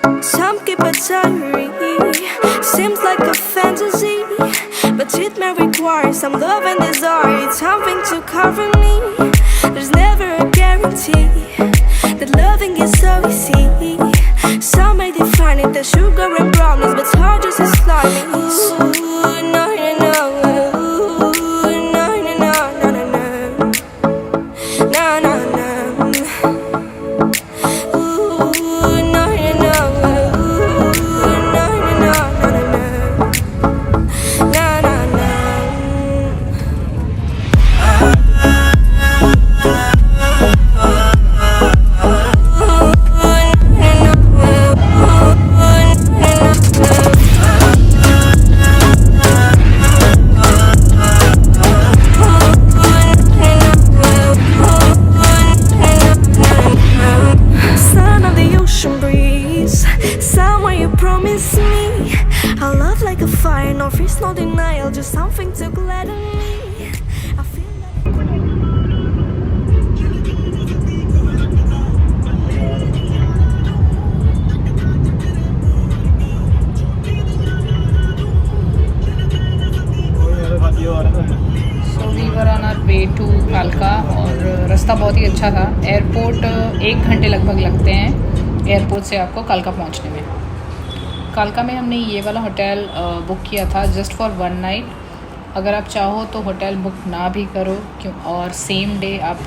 Some keep a diary, seems like a fantasy, but it may require some love and desire. It's something to cover me. There's never a guarantee that loving is so easy. Some may define it as sugar and brownies, but hard just as slimy. Ooh, no, no, no. Ooh, no, no, no, no, no, no. No, no, no. Somewhere you promise me a love like a fire, no fears, no denial, just something to gladden me. I feel So we were on our way to कालका और रास्ता बहुत ही अच्छा था। Airport 1 घंटे लगभग लगते हैं एयरपोर्ट से आपको कालका पहुंचने में। कालका में हमने ये वाला होटल बुक किया था जस्ट फॉर 1 नाइट। अगर आप चाहो तो होटल बुक ना भी करो क्यों, और सेम डे आप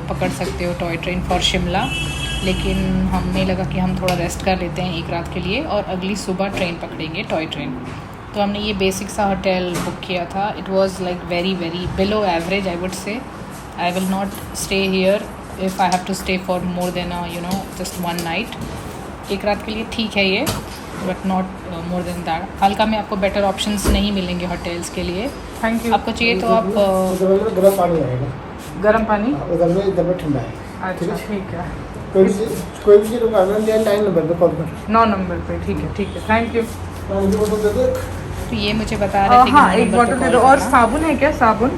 पकड़ सकते हो टॉय ट्रेन फॉर शिमला, लेकिन हमें लगा कि हम थोड़ा रेस्ट कर लेते हैं एक रात के लिए और अगली सुबह ट्रेन पकड़ेंगे टॉय ट्रेन। तो हमने ये बेसिक सा होटल बुक किया था। It was like very very below average I would say. I will not stay here if I have to stay for more than just 1 night. एक रात के लिए ठीक है ये, but not more than that. कालका में आपको बेटर ऑप्शंस नहीं मिलेंगे होटल्स के लिए। Thank you. आपको चाहिए तो आप गर्म पानी आएगा। गर्म पानी इधर में ठंडा है। अच्छा ठीक है। कोई भी चीज़ रुकाना दिया 9 नंबर पे कॉल कर। 9 नंबर पे ठीक है थैंक यू। तो ये मुझे बता रहे थे हाँ, एक बॉटल दे दो। और साबुन है क्या? साबुन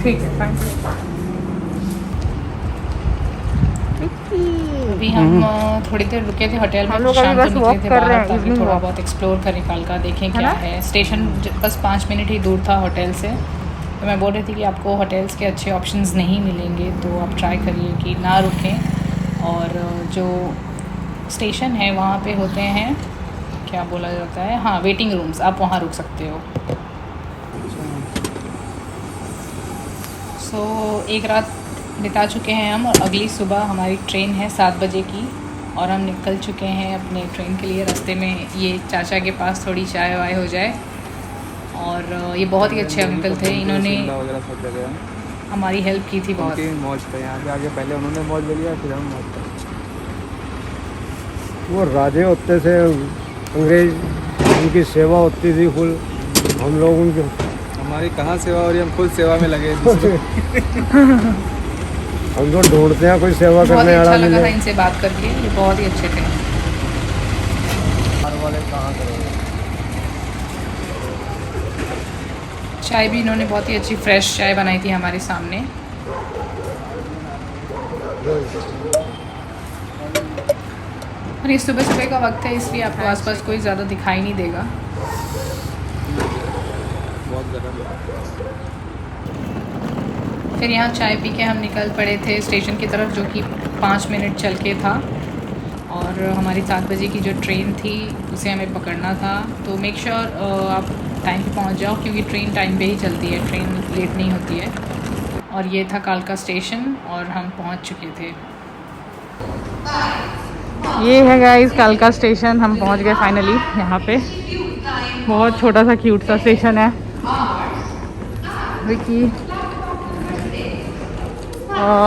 ठीक है, थैंक यू। अभी हम थोड़ी देर रुके थे होटल में, हम लोग शाम को अभी बस निकले वॉक थे कर रहे बाहर हैं, ताकि इवनिंग थोड़ा वॉक। बहुत एक्सप्लोर करें कालका, देखें क्या है। स्टेशन बस 5 मिनट ही दूर था होटल से। तो मैं बोल रही थी कि आपको होटल्स के अच्छे ऑप्शंस नहीं मिलेंगे, तो आप ट्राई करिए कि ना रुकें। और जो स्टेशन है वहाँ पे होते हैं, क्या बोला जाता है, हाँ वेटिंग रूम्स, आप वहाँ रुक सकते हो। सो एक रात बिता चुके हैं हम और अगली सुबह हमारी ट्रेन है 7 बजे की और हम निकल चुके हैं अपने ट्रेन के लिए। रास्ते में ये चाचा के पास थोड़ी चाय वाय हो जाए। और ये बहुत ही अच्छे अंकल थे, इन्होंने हमारी हेल्प की थी बहुत। मौज पे यहाँ पे आके पहले उन्होंने मौज ले लिया, फिर हम मौज पे। वो राजे होते थे अंग्रेज, उनकी सेवा होती थी फुल। हम लोग उनके, हमारी कहाँ सेवा हो रही है, हम खुद सेवा में लगे। हम तो ढूंढते हैं कोई सेवा बहुत ही करने अच्छा वाला लगा था मिले। इनसे बात करके, ये बहुत ही अच्छे थे। चाय भी इन्होंने बहुत ही अच्छी फ्रेश चाय बनाई थी हमारे सामने। और ये सुबह सुबह का वक्त है, इसलिए आपको आसपास कोई ज़्यादा दिखाई नहीं देगा। बहुत गर्म है। फिर यहाँ चाय पी के हम निकल पड़े थे स्टेशन की तरफ, जो कि 5 मिनट चल के था। और हमारी 7 बजे की जो ट्रेन थी उसे हमें पकड़ना था। तो मेक श्योर आप टाइम पे पहुँच जाओ, क्योंकि ट्रेन टाइम पे ही चलती है, ट्रेन लेट नहीं होती है। और ये था कालका स्टेशन और हम पहुँच चुके थे। ये है गाइस कालका स्टेशन, हम पहुंच गए फाइनली यहाँ पे। बहुत छोटा सा क्यूट सा स्टेशन है। विकी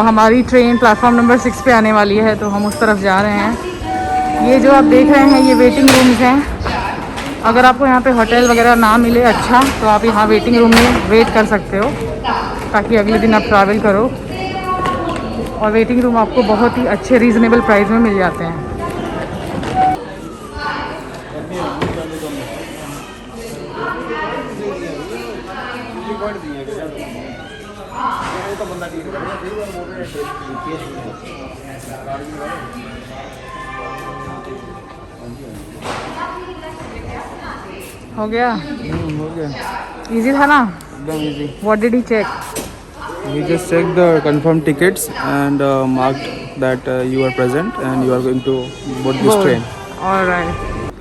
हमारी ट्रेन प्लेटफॉर्म नंबर 6 पे आने वाली है, तो हम उस तरफ जा रहे हैं। ये जो आप देख रहे हैं ये वेटिंग रूम्स हैं। अगर आपको यहाँ पे होटल वगैरह ना मिले अच्छा, तो आप यहाँ वेटिंग रूम में वेट कर सकते हो, ताकि अगले दिन आप ट्रैवल करो। और वेटिंग रूम आपको बहुत ही अच्छे रीज़नेबल प्राइस में मिल जाते हैं। हो गया? हो गया इजी था ना? एकदम easy. What did he check? We just checked the confirmed tickets and marked that you are present and you are going to board this train. Alright.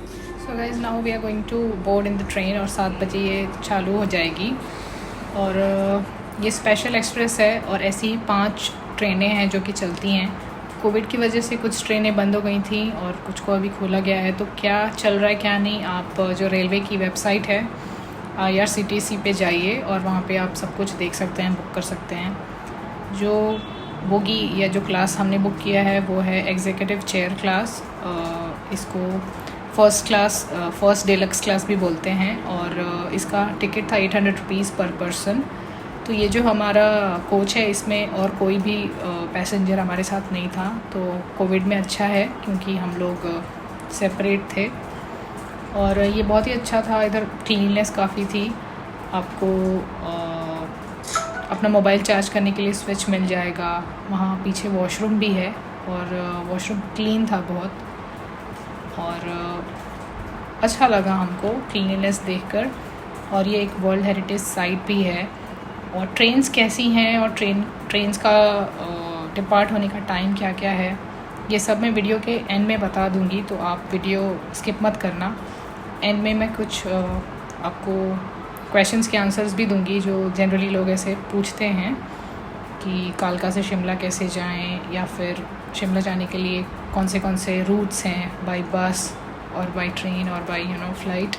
So guys now we are going to board in the train और 7 बजे ये चालू हो जाएगी. और ये special express है और ऐसी 5 ट्रेनें हैं जो कि चलती हैं. कोविड की वजह से कुछ ट्रेनें बंद हो गई थी और कुछ को अभी खोला गया है. तो क्या चल रहा है क्या नहीं, आप जो रेलवे की वेबसाइट है IRCTC पे जाइए और वहाँ पे आप सब कुछ देख सकते हैं, बुक कर सकते हैं. जो बोगी या जो क्लास हमने बुक किया है वो है एग्जीक्यूटिव चेयर क्लास. इसको first class, first deluxe class भी बोलते हैं. और इसका टिकट था 800 रुपीज़ पर पर्सन. तो ये जो हमारा कोच है इसमें और कोई भी पैसेंजर हमारे साथ नहीं था. तो कोविड में अच्छा है क्योंकि हम लोग सेपरेट थे. और ये बहुत ही अच्छा था. इधर क्लीननेस काफ़ी थी. आपको अपना मोबाइल चार्ज करने के लिए स्विच मिल जाएगा. वहाँ पीछे वॉशरूम भी है और वॉशरूम क्लीन था बहुत. और अच्छा लगा हमको क्लीननेस देखकर. और ये एक वर्ल्ड हेरिटेज साइट भी है. और ट्रेन्स कैसी हैं और ट्रेन्स का डिपार्ट होने का टाइम क्या क्या है, ये सब मैं वीडियो के एंड में बता दूंगी. तो आप वीडियो स्किप मत करना. एंड में मैं कुछ आपको क्वेश्चंस के आंसर्स भी दूंगी जो जनरली लोग ऐसे पूछते हैं कि कालका से शिमला कैसे जाएं, या फिर शिमला जाने के लिए कौन से रूट्स हैं बाय बस और बाय ट्रेन और बाय फ्लाइट.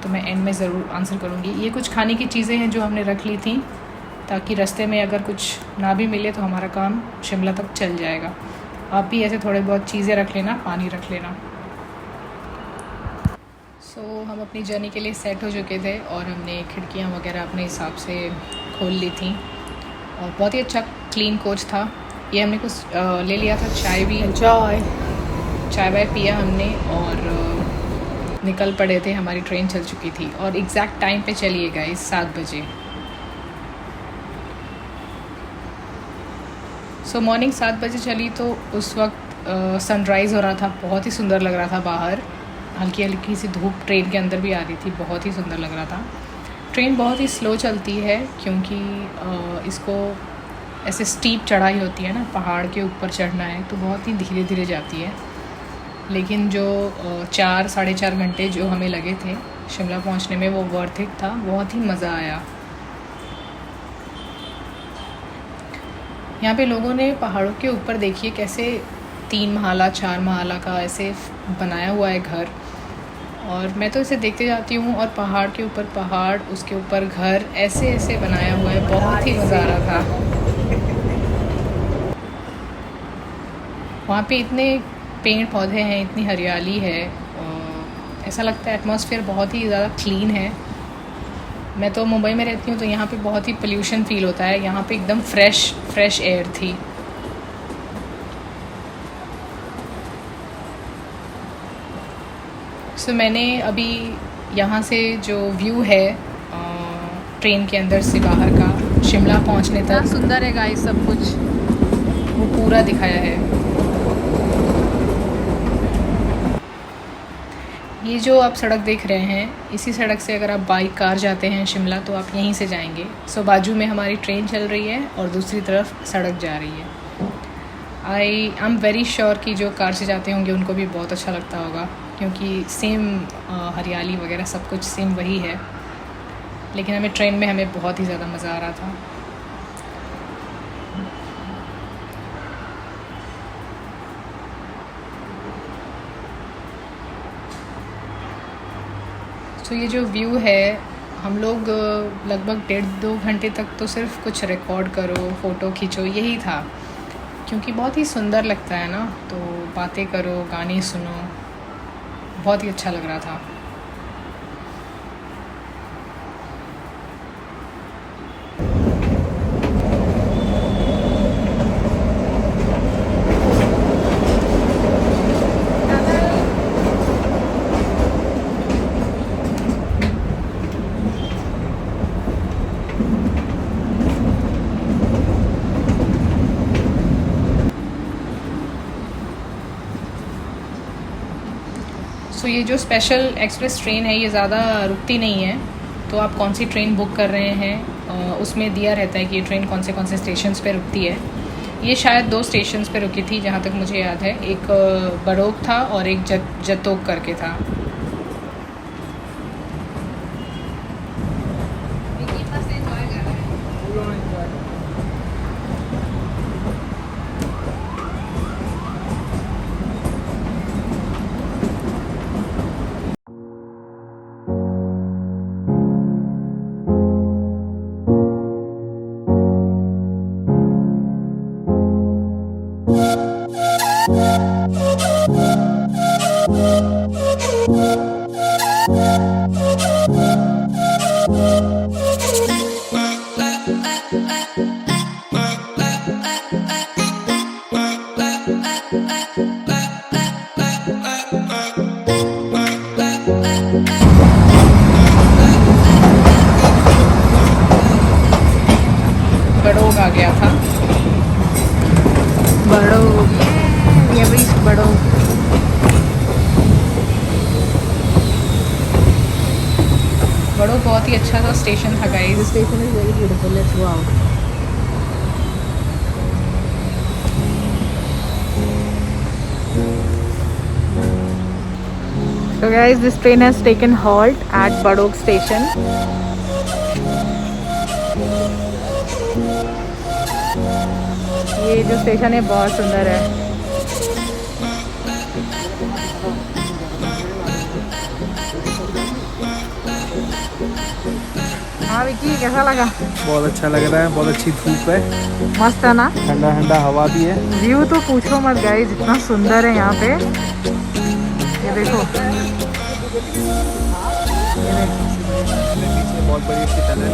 तो मैं एंड में ज़रूर आंसर करूँगी. ये कुछ खाने की चीज़ें हैं जो हमने रख ली थी ताकि रास्ते में अगर कुछ ना भी मिले तो हमारा काम शिमला तक चल जाएगा. आप भी ऐसे थोड़े बहुत चीज़ें रख लेना, पानी रख लेना. सो हम अपनी जर्नी के लिए सेट हो चुके थे और हमने खिड़कियाँ वगैरह अपने हिसाब से खोल ली थी. और बहुत ही अच्छा क्लीन कोच था. ये हमने कुछ ले लिया था, चाय वाय पिया हमने और निकल पड़े थे. हमारी ट्रेन चल चुकी थी और एग्जैक्ट टाइम पे चलिए गाइस 7 बजे. सो मॉर्निंग 7 बजे चली तो उस वक्त सनराइज़ हो रहा था. बहुत ही सुंदर लग रहा था बाहर. हल्की हल्की सी धूप ट्रेन के अंदर भी आ रही थी. बहुत ही सुंदर लग रहा था. ट्रेन बहुत ही स्लो चलती है क्योंकि इसको ऐसे स्टीप चढ़ाई होती है ना, पहाड़ के ऊपर चढ़ना है तो बहुत ही धीरे धीरे जाती है. लेकिन जो 4-4.5 घंटे जो हमें लगे थे शिमला पहुंचने में वो वर्थ इट था. बहुत ही मज़ा आया. यहाँ पे लोगों ने पहाड़ों के ऊपर देखिए कैसे 3 महाला 4 महाला का ऐसे बनाया हुआ है घर. और मैं तो इसे देखते जाती हूँ और पहाड़ के ऊपर पहाड़, उसके ऊपर घर ऐसे ऐसे बनाया हुआ है. बहुत ही मज़ा आ रहा था. वहाँ पे इतने पेड़ पौधे हैं, इतनी हरियाली है. ऐसा लगता है एटमॉस्फेयर बहुत ही ज़्यादा क्लीन है. मैं तो मुंबई में रहती हूँ तो यहाँ पे बहुत ही पोल्यूशन फ़ील होता है. यहाँ पे एकदम फ्रेश एयर थी. सो मैंने अभी यहाँ से जो व्यू है ट्रेन के अंदर से बाहर का शिमला पहुँचने तक सुंदर है गाइस. सब कुछ वो पूरा दिखाया है. ये जो आप सड़क देख रहे हैं, इसी सड़क से अगर आप बाइक कार जाते हैं शिमला तो आप यहीं से जाएंगे. सो बाजू में हमारी ट्रेन चल रही है और दूसरी तरफ सड़क जा रही है. आई एम वेरी श्योर कि जो कार से जाते होंगे उनको भी बहुत अच्छा लगता होगा क्योंकि सेम हरियाली वगैरह सब कुछ सेम वही है. लेकिन हमें ट्रेन में हमें बहुत ही ज़्यादा मज़ा आ रहा था. तो ये जो व्यू है, हम लोग लगभग 1.5-2 घंटे तक तो सिर्फ कुछ रिकॉर्ड करो, फ़ोटो खींचो, यही था. क्योंकि बहुत ही सुंदर लगता है ना, तो बातें करो, गाने सुनो, बहुत ही अच्छा लग रहा था. सो ये जो स्पेशल एक्सप्रेस ट्रेन है ये ज़्यादा रुकती नहीं है, तो आप कौन सी ट्रेन बुक कर रहे हैं उसमें दिया रहता है कि ये ट्रेन कौन से स्टेशंस पे रुकती है। ये शायद 2 स्टेशंस पे रुकी थी जहाँ तक मुझे याद है, एक बड़ोक था और एक जतोक करके था। बड़ोग आ गया था। बड़ोग, ये भी बड़ोग। बड़ोग बहुत ही अच्छा सा स्टेशन था guys. Station is very beautiful, let's go out. So guys, this train has taken halt at Badok station. ये जो स्टेशन है बहुत सुंदर है। हाँ विकी, कैसा लगा? बहुत अच्छा लग रहा है, बहुत अच्छी धूप है, मस्त है ना? ठंडा ठंडा हवा भी है। व्यू तो पूछो मत गाइस, इतना सुंदर है यहाँ पे। ये देखो, बहुत बड़ी सी टनल।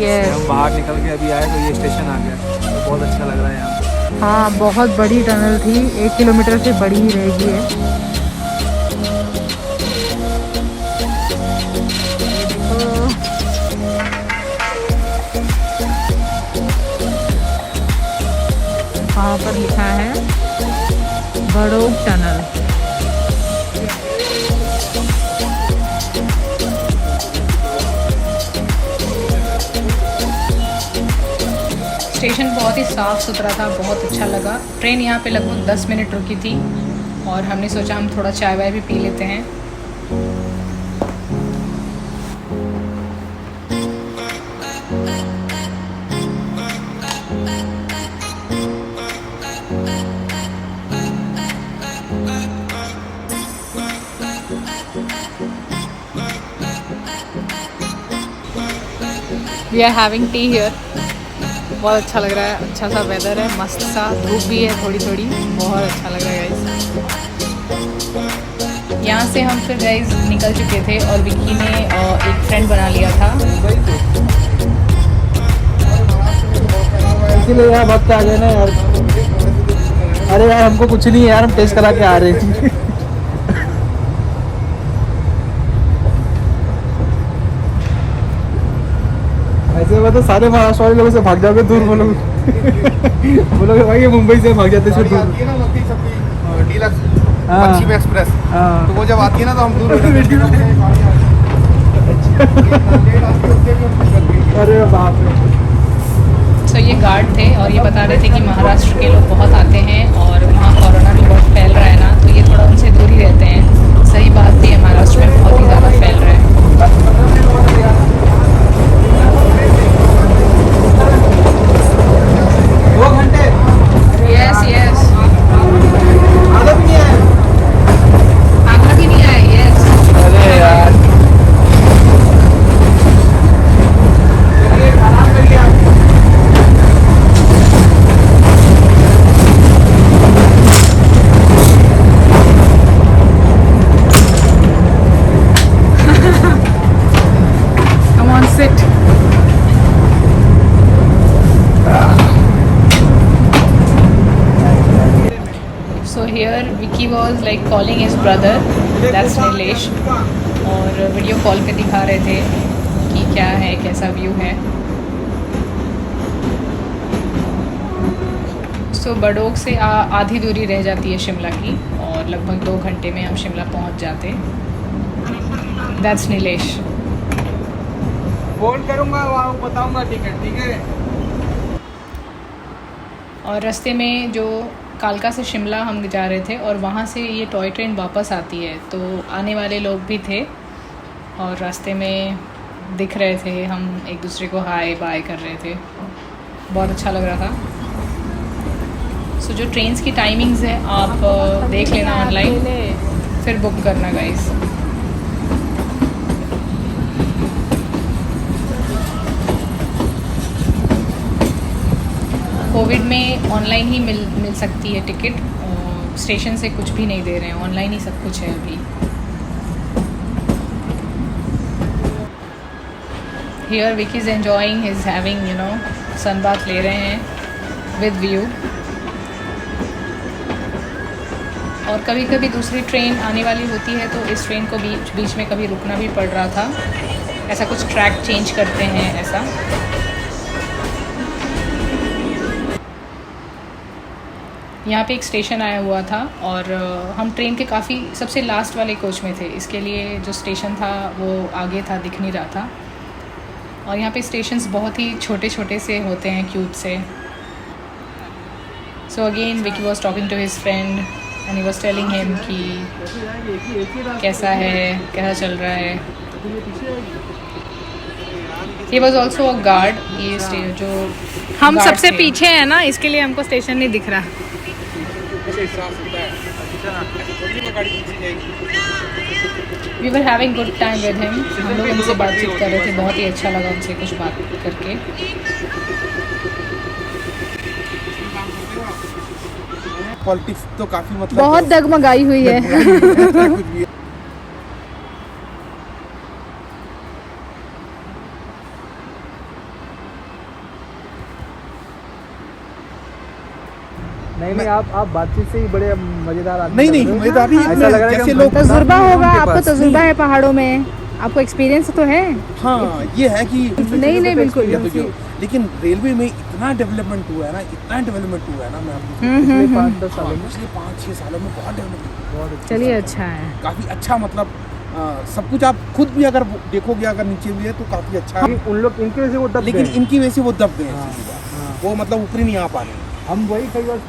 ये हम बाहर निकल के अभी आए तो ये स्टेशन आ गया, तो बहुत अच्छा लग रहा है यहाँ पे। हाँ, बहुत बड़ी टनल थी, 1 किलोमीटर से बड़ी ही रहेगी है। वहाँ पर लिखा है बड़ोग टनल। स्टेशन बहुत ही साफ़ सुथरा था, बहुत अच्छा लगा। ट्रेन यहाँ पे लगभग 10 मिनट रुकी थी और हमने सोचा हम थोड़ा चाय वाय भी पी लेते हैं। We are having tea here. बहुत अच्छा लग रहा है, अच्छा सा वेदर है, मस्त सा, धूप भी है थोड़ी थोड़ी, बहुत अच्छा लग रहा है गाइस। यहाँ से हम फिर गाइस निकल चुके थे और विक्की ने एक फ्रेंड बना लिया था। इसीलिए यार वक्त आ गए ना यार। अरे यार हमको कुछ नहीं है यार, हम टेस्ट करा के आ रहे हैं। ऐसे में तो सारे महाराष्ट्र वाले लोगों से भाग जाओगे दूर, बोलोगे भाई ये मुंबई से भाग जाते हैं दूर। पश्चिम एक्सप्रेस, तो वो जब आती है ना तो हम दूर हो जाते हैं। अरे बाप रे। सो ये गार्ड थे और ये बता रहे थे कि महाराष्ट्र के लोग बहुत आते हैं और वहाँ कोरोना भी बहुत फैल रहा है ना, तो ये थोड़ा उनसे दूर ही रहते हैं। सही बात भी है, महाराष्ट्र में बहुत ही ज़्यादा फैल रहा है। यस यस, आधा भी नहीं आया। यस, अरे यार come on, sit. So here Vicky was like calling his brother, that's Nilesh, और वीडियो कॉल पे दिखा रहे थे कि क्या है, कैसा व्यू है। सो बड़ोग से आधी दूरी रह जाती है शिमला की, और लगभग 2 घंटे में हम शिमला पहुंच जाते। दैट्स नीलेश। फोन करूँगा वहाँ बताऊँगा टिकट, ठीक है। और रास्ते में जो कालका से शिमला हम जा रहे थे और वहाँ से ये टॉय ट्रेन वापस आती है, तो आने वाले लोग भी थे और रास्ते में दिख रहे थे, हम एक दूसरे को हाय बाय कर रहे थे, बहुत अच्छा लग रहा था। सो जो ट्रेन्स की टाइमिंग्स है आप देख लेना ऑनलाइन, फिर बुक करना गाइस। कोविड में ऑनलाइन ही मिल सकती है टिकट, स्टेशन से कुछ भी नहीं दे रहे हैं, ऑनलाइन ही सब कुछ है अभी। Here Vicky is enjoying his having sun bath ले रहे हैं विद व्यू। और कभी कभी दूसरी ट्रेन आने वाली होती है तो इस ट्रेन को बीच में कभी रुकना भी पड़ रहा था, ऐसा कुछ ट्रैक चेंज करते हैं ऐसा। यहाँ पे एक स्टेशन आया हुआ था और हम ट्रेन के काफ़ी सबसे लास्ट वाले कोच में थे, इसके लिए जो स्टेशन था वो आगे था, दिख नहीं रहा था। और यहाँ पे स्टेशंस बहुत ही छोटे छोटे से होते हैं, क्यूट से। So again Vicky was talking to his friend and he was telling him कि कैसा है, कैसा चल रहा है। He was also a guard. ये जो हम सबसे पीछे हैं ना, इसके लिए हमको स्टेशन नहीं दिख रहा। We were having good time with him. हम लोग उनसे बातचीत कर रहे थे, बहुत ही अच्छा लगा उनसे कुछ बात करके। पॉलिटिक्स तो काफी मतलब बहुत डगमगाई हुई है। नहीं आप बातचीत से ही बड़े मजेदार आदमी। नहीं मजेदार नहीं, ऐसा लग रहा है जैसे कि लोग तजुर्बा होगा आपको, तजुर्बा है पहाड़ों में, आपको एक्सपीरियंस तो है। हाँ ये है कि नहीं बिल्कुल। लेकिन रेलवे में इतना डेवलपमेंट हुआ है ना, मैं आपको पिछले 5-10 सालों में, पिछले 5-6 सालों में बहुत डेवलपमेंट हुआ है। चलिए अच्छा है, काफी अच्छा, मतलब सब कुछ आप खुद भी अगर देखोगे, अगर नीचे भी है तो काफी अच्छा है। उन लोग इनकी वजह से वो दब लेकिन गए। इनकी वजह से वो दब गए हैं, वो मतलब ऊपर ही नहीं आ पा रहे। हम वही कई बार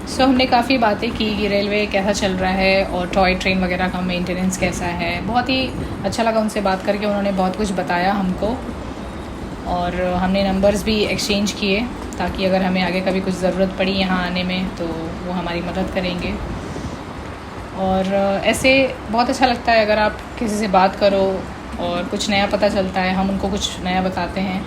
सो हमने काफ़ी बातें की कि रेलवे कैसा चल रहा है और टॉय ट्रेन वगैरह का मेंटेनेंस कैसा है। बहुत ही अच्छा लगा उनसे बात करके, उन्होंने बहुत कुछ बताया हमको और हमने नंबर्स भी एक्सचेंज किए ताकि अगर हमें आगे कभी कुछ ज़रूरत पड़ी यहाँ आने में तो वो हमारी मदद करेंगे। और ऐसे बहुत अच्छा लगता है अगर आप किसी से बात करो और कुछ नया पता चलता है, हम उनको कुछ नया बताते हैं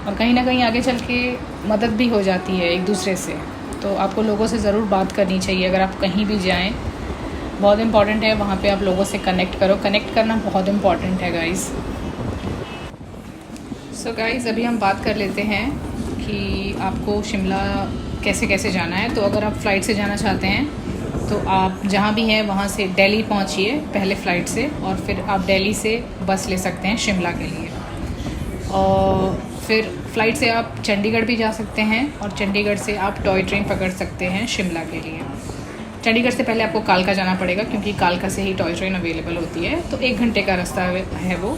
और कहीं ना कहीं आगे चल के मदद भी हो जाती है एक दूसरे से। तो आपको लोगों से ज़रूर बात करनी चाहिए अगर आप कहीं भी जाएं, बहुत इम्पॉर्टेंट है वहाँ पे आप लोगों से कनेक्ट करो। कनेक्ट करना बहुत इम्पॉर्टेंट है गाइस। सो गाइस अभी हम बात कर लेते हैं कि आपको शिमला कैसे कैसे जाना है। तो अगर आप फ़्लाइट से जाना चाहते हैं तो आप जहाँ भी हैं वहाँ से दिल्ली पहुँचिए पहले फ़्लाइट से, और फिर आप दिल्ली से बस ले सकते हैं शिमला के लिए। और फिर फ़्लाइट से आप चंडीगढ़ भी जा सकते हैं और चंडीगढ़ से आप टॉय ट्रेन पकड़ सकते हैं शिमला के लिए। चंडीगढ़ से पहले आपको कालका जाना पड़ेगा क्योंकि कालका से ही टॉय ट्रेन अवेलेबल होती है, तो 1 घंटे का रास्ता है वो।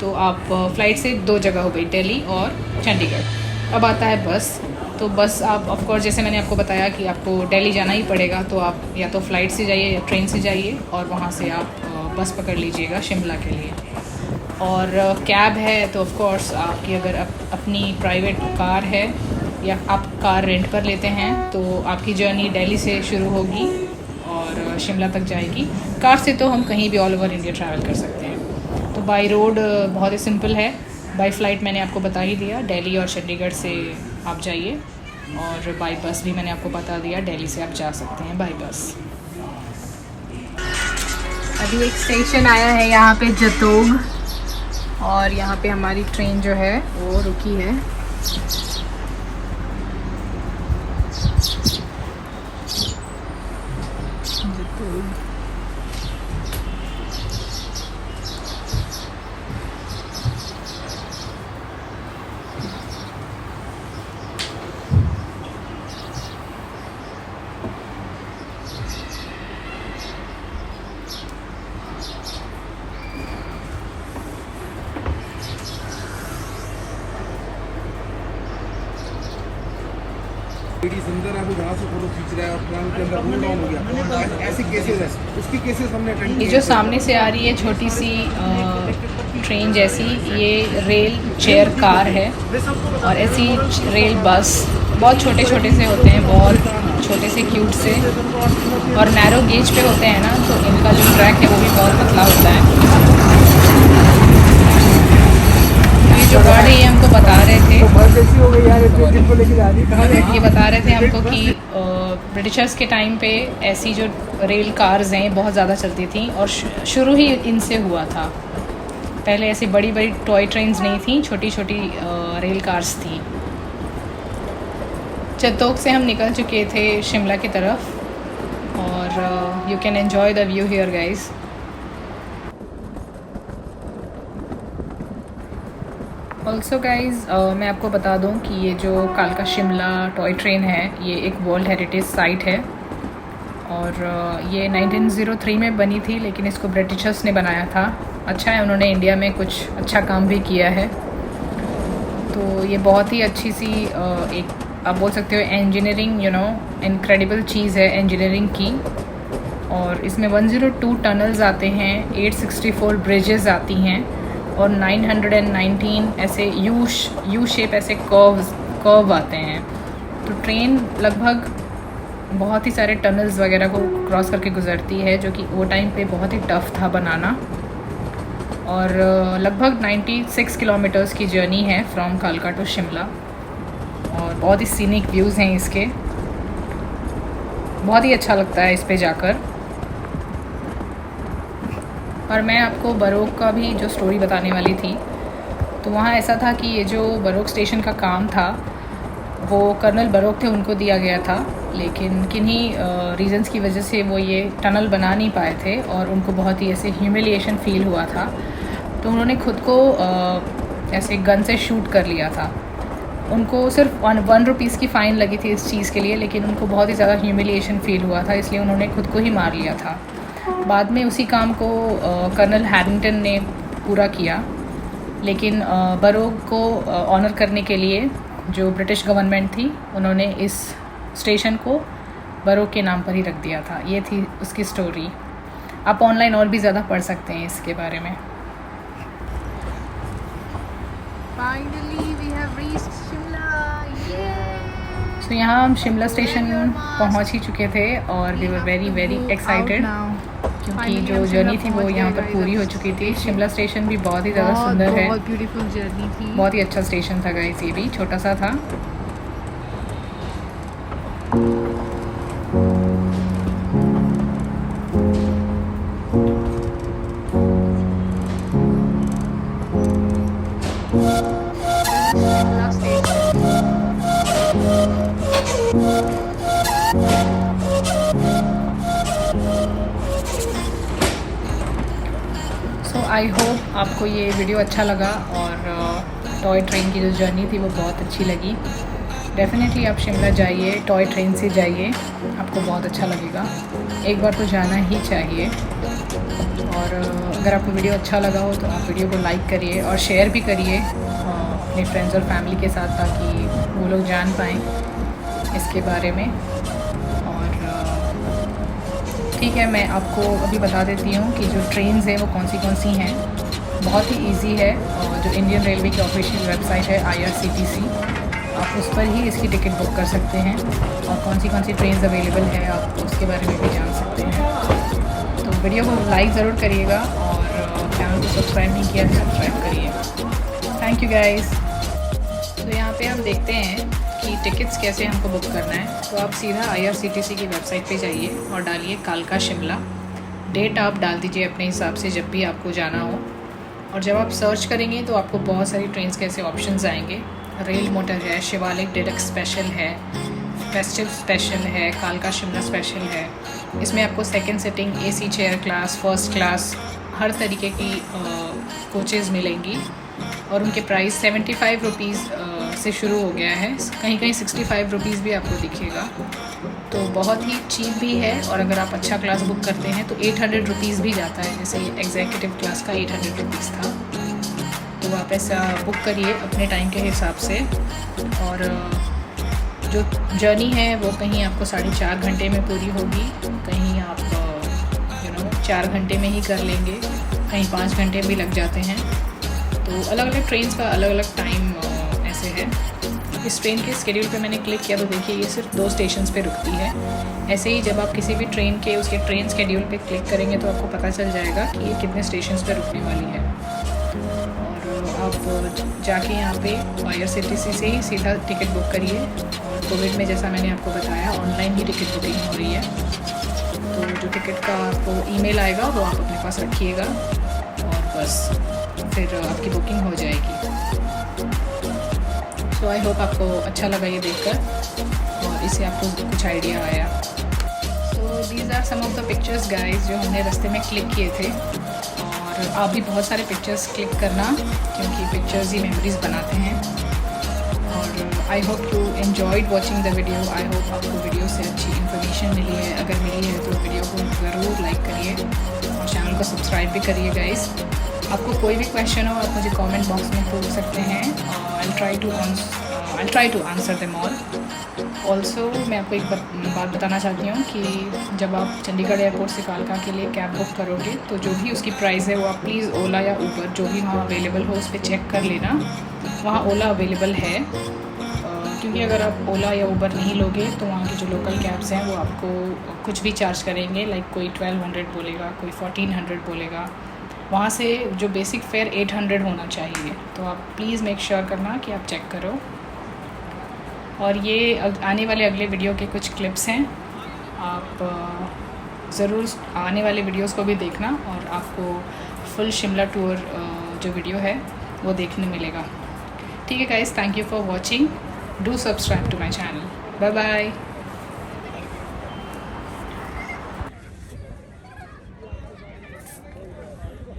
तो आप फ़्लाइट से 2 जगह हो गई, दिल्ली और चंडीगढ़। अब आता है बस। तो बस आप ऑफकोर्स जैसे मैंने आपको बताया कि आपको दिल्ली जाना ही पड़ेगा, तो आप या तो फ़्लाइट से जाइए या ट्रेन से जाइए और वहाँ से आप बस पकड़ लीजिएगा शिमला के लिए। और कैब है तो ऑफ़ कोर्स आपकी अगर अपनी प्राइवेट कार है या आप कार रेंट पर लेते हैं तो आपकी जर्नी दिल्ली से शुरू होगी और शिमला तक जाएगी। कार से तो हम कहीं भी ऑल ओवर इंडिया ट्रैवल कर सकते हैं। तो बाय रोड बहुत ही सिंपल है, बाय फ्लाइट मैंने आपको बता ही दिया, दिल्ली और चंडीगढ़ से आप जाइए, और बाय बस भी मैंने आपको बता दिया, दिल्ली से आप जा सकते हैं बाय बस। अभी एक स्टेशन आया है यहाँ पे जतोग, और यहाँ पे हमारी ट्रेन जो है वो रुकी है। लेडीज अंदर है वो जहाँ से फोटो खींच रहा है और ट्रंक के अंदर रोल डाउन हो गया, ऐसे केसेस है, उसकी केसेस हमने अटेंड ये जो सामने से आ रही है छोटी सी ट्रेन जैसी, ये रेल चेयर कार है। और ऐसी रेल बस बहुत छोटे छोटे से होते हैं, बहुत छोटे से क्यूट से, और नैरो गेज पे होते हैं ना, तो इनका जो ट्रैक है वो भी बहुत पतला होता है। ये जो गार्ड है ये हमको बता रहे थे, ये बता रहे थे हमको कि ब्रिटिशर्स के टाइम पे ऐसी जो रेल कार्स हैं बहुत ज़्यादा चलती थी, और शुरू ही इनसे हुआ था। पहले ऐसी बड़ी बड़ी टॉय ट्रेन्स नहीं थी, छोटी छोटी रेल कार्स थी। चत्तोक से हम निकल चुके थे शिमला की तरफ, और you can enjoy the view here guys. Also guys मैं आपको बता दूं कि ये जो कालका शिमला टॉय ट्रेन है ये एक वर्ल्ड हेरिटेज साइट है, और ये 1903 में बनी थी, लेकिन इसको ब्रिटिशर्स ने बनाया था। अच्छा है, उन्होंने इंडिया में कुछ अच्छा काम भी किया है। तो ये बहुत ही अच्छी सी एक आप बोल सकते हो इंजीनियरिंग, इनक्रेडिबल चीज़ है इंजीनियरिंग की। और इसमें 102 टनल्स आते हैं, 864 ब्रिजेस आती हैं, और 919 ऐसे यू शेप ऐसे कर्व आते हैं। तो ट्रेन लगभग बहुत ही सारे टनल्स वगैरह को क्रॉस करके गुजरती है, जो कि वो टाइम पे बहुत ही टफ़ था बनाना। और लगभग 96 किलोमीटर्स की जर्नी है फ्रॉम कालका टू शिमला, और बहुत ही सीनिक व्यूज़ हैं इसके। बहुत ही अच्छा लगता है इस पे जाकर। और मैं आपको बरोक का भी जो स्टोरी बताने वाली थी, तो वहाँ ऐसा था कि ये जो बरोक स्टेशन का काम था वो कर्नल बरोक थे, उनको दिया गया था, लेकिन किन्हीं रीज़न्स की वजह से वो ये टनल बना नहीं पाए थे, और उनको बहुत ही ऐसे ह्यूमिलिएशन फ़ील हुआ था। तो उन्होंने खुद को ऐसे गन से शूट कर लिया था। उनको सिर्फ 1 रुपीज़ की फ़ाइन लगी थी इस चीज़ के लिए, लेकिन उनको बहुत ही ज़्यादा ह्यूमिलिएशन फ़ील हुआ था, इसलिए उन्होंने खुद को ही मार लिया था। बाद में उसी काम को कर्नल हैरिंगटन ने पूरा किया, लेकिन बरोक को ऑनर करने के लिए जो ब्रिटिश गवर्नमेंट थी, उन्होंने इस स्टेशन को बरोक के नाम पर ही रख दिया था। ये थी उसकी स्टोरी। आप ऑनलाइन और भी ज़्यादा पढ़ सकते हैं इसके बारे में। Finally we have reached Shimla. Yay! तो यहाँ हम शिमला स्टेशन पहुँच ही चुके थे, और we were very very excited, क्योंकि जो जर्नी थी वो यहाँ पर पूरी हो चुकी थी। शिमला स्टेशन भी बहुत ही ज़्यादा सुंदर है, बहुत ब्यूटीफुल जर्नी थी। बहुत ही अच्छा स्टेशन था गाइस, ये भी छोटा सा था। आई होप आपको ये वीडियो अच्छा लगा, और टॉय ट्रेन की जो जर्नी थी वो बहुत अच्छी लगी। डेफिनेटली आप शिमला जाइए, टॉय ट्रेन से जाइए, आपको बहुत अच्छा लगेगा। एक बार तो जाना ही चाहिए। और अगर आपको वीडियो अच्छा लगा हो तो आप वीडियो को लाइक करिए और शेयर भी करिए अपने फ्रेंड्स और फैमिली के साथ, ताकि वो लोग जान पाएँ इसके बारे में। ठीक है, मैं आपको अभी बता देती हूँ कि जो ट्रेन्स हैं वो कौन सी हैं। बहुत ही इजी है, और जो इंडियन रेलवे की ऑफिशियल वेबसाइट है IRCTC, आप उस पर ही इसकी टिकट बुक कर सकते हैं, और कौन सी ट्रेन्स अवेलेबल है आप उसके बारे में भी जान सकते हैं। तो वीडियो को लाइक ज़रूर करिएगा, और चैनल को सब्सक्राइब नहीं किया तो सब्सक्राइब करिए। Thank you guys. तो यहाँ पे हम देखते हैं कि टिकट्स कैसे हमको बुक करना है। तो आप सीधा IRCTC की वेबसाइट पे जाइए और डालिए कालका शिमला। डेट आप डाल दीजिए अपने हिसाब से जब भी आपको जाना हो, और जब आप सर्च करेंगे तो आपको बहुत सारी ट्रेन्स के ऐसे ऑप्शंस आएंगे। रेल मोटर है, शिवालिक डिलक्स स्पेशल है, फेस्टिव स्पेशल है, कालका शिमला स्पेशल है। इसमें आपको second sitting, AC chair class, first class, हर तरीके की कोचेज़ मिलेंगी, और उनके प्राइस 75 रुपीज़ से शुरू हो गया है। कहीं कहीं 65 रुपीज़ भी आपको दिखेगा, तो बहुत ही चीप भी है। और अगर आप अच्छा क्लास बुक करते हैं तो 800 रुपीज़ भी जाता है, जैसे एग्जीक्यूटिव क्लास का 800 रुपीज़ था। तो आप ऐसा बुक करिए अपने टाइम के हिसाब से, और जो जर्नी है वो कहीं आपको 4.5 घंटे में पूरी होगी, कहीं आप 4 घंटे में ही कर लेंगे, कहीं 5 घंटे भी लग जाते हैं। तो अलग अलग ट्रेन का अलग अलग टाइम ऐसे है। इस ट्रेन के स्केड्यूल पे मैंने क्लिक किया तो देखिए ये सिर्फ 2 स्टेशन पे रुकती है। ऐसे ही जब आप किसी भी ट्रेन के उसके ट्रेन स्केड्यूल पे क्लिक करेंगे तो आपको पता चल जाएगा कि ये कितने स्टेशन पे रुकने वाली है। और आप जाके यहाँ पे IRCTC से ही सीधा टिकट बुक करिए। और कोविड में जैसा मैंने आपको बताया ऑनलाइन ही टिकट बुकिंग हो रही है। तो जो टिकट का आपको ईमेल आएगा वो आप अपने पास रखिएगा और बस फिर आपकी बुकिंग हो जाएगी। तो आई होप आपको अच्छा लगा ये देखकर और इससे आपको कुछ आइडिया आया। So these are some of the pictures guys जो हमने रास्ते में क्लिक किए थे। और आप भी बहुत सारे पिक्चर्स क्लिक करना क्योंकि पिक्चर्स ही मेमोरीज बनाते हैं। और I hope you enjoyed watching the video. I hope आपको वीडियो से अच्छी इन्फॉर्मेशन मिली है। अगर मिली है तो वीडियो को ज़रूर लाइक करिए और चैनल को सब्सक्राइब भी करिए गाइस। आपको कोई भी क्वेश्चन हो आप मुझे कमेंट बॉक्स में पूछ सकते हैं। I'll try to answer them all. Also मैं आपको एक बात बताना चाहती हूँ कि जब आप चंडीगढ़ एयरपोर्ट से कालका के लिए कैब बुक करोगे तो जो भी उसकी प्राइस है वो आप प्लीज़ ओला या ऊबर जो भी वहाँ अवेलेबल हो उस पर चेक कर लेना। वहाँ ओला अवेलेबल है क्योंकि अगर आप ओला या ऊबर नहीं लोगे तो वहाँ के जो लोकल कैब्स हैं वो आपको कुछ भी चार्ज करेंगे। लाइक कोई 1200 बोलेगा, कोई 1400 बोलेगा। वहाँ से जो बेसिक फेयर 800 होना चाहिए। तो आप प्लीज़ मेक श्योर करना कि आप चेक करो। और ये आने वाले अगले वीडियो के कुछ क्लिप्स हैं, आप ज़रूर आने वाले वीडियोस को भी देखना और आपको फुल शिमला टूर जो वीडियो है वो देखने मिलेगा। ठीक है guys, thank you for watching. Do subscribe to my channel. Bye bye.